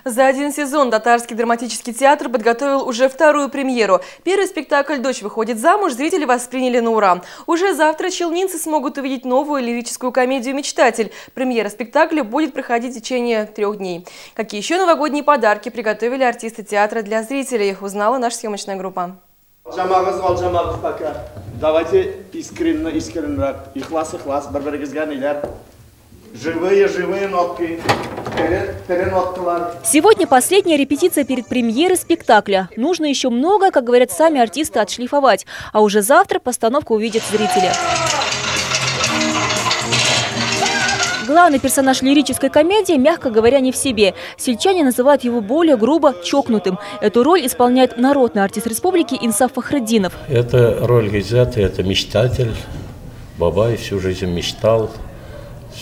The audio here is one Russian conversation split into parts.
За один сезон Татарский драматический театр подготовил уже вторую премьеру. Первый спектакль «Дочь выходит замуж» зрители восприняли на ура. Уже завтра челнинцы смогут увидеть новую лирическую комедию «Мечтатель». Премьера спектакля будет проходить в течение 3 дней. Какие еще новогодние подарки приготовили артисты театра для зрителей, узнала наша съемочная группа. Давайте искренне, ихлас, бір-біріңізге нелер. Живые нотки. Сегодня последняя репетиция перед премьерой спектакля. Нужно еще много, как говорят сами артисты, отшлифовать. А уже завтра постановку увидят зрители. Главный персонаж лирической комедии, мягко говоря, не в себе. Сельчане называют его более грубо чокнутым. Эту роль исполняет народный артист республики Инсаф Фахретдинов. Это роль Гизаты, это мечтатель. Бабай всю жизнь мечтал.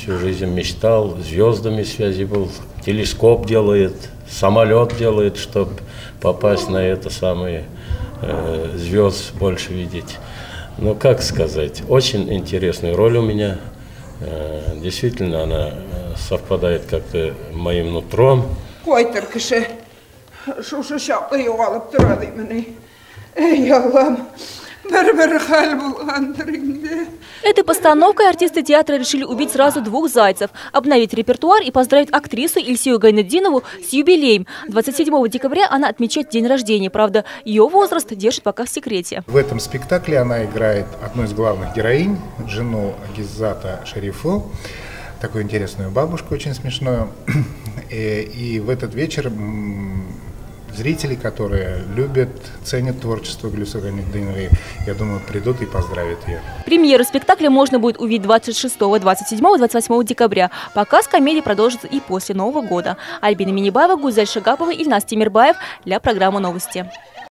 Звездами связи был. Телескоп делает, самолет делает, чтобы попасть на это самое, звезд больше видеть. Но как сказать, очень интересная роль у меня. Действительно, она совпадает как-то моим нутром. Этой постановкой артисты театра решили убить сразу 2 зайцев, обновить репертуар и поздравить актрису Ильсию Гайнетдинову с юбилеем. 27 декабря она отмечает день рождения. Правда, ее возраст держит пока в секрете. В этом спектакле она играет одну из главных героинь, жену Гизата Шарифу, такую интересную бабушку, очень смешную. И в этот вечер зрители, которые любят, ценят творчество Гульсу Гайнетдиновой, я думаю, придут и поздравят ее. Премьеру спектакля можно будет увидеть 26, 27, 28 декабря. Показ комедии продолжится и после Нового года. Альбина Минибаева, Гузель Шагапова, Ильнас Тимирбаев для программы «Новости».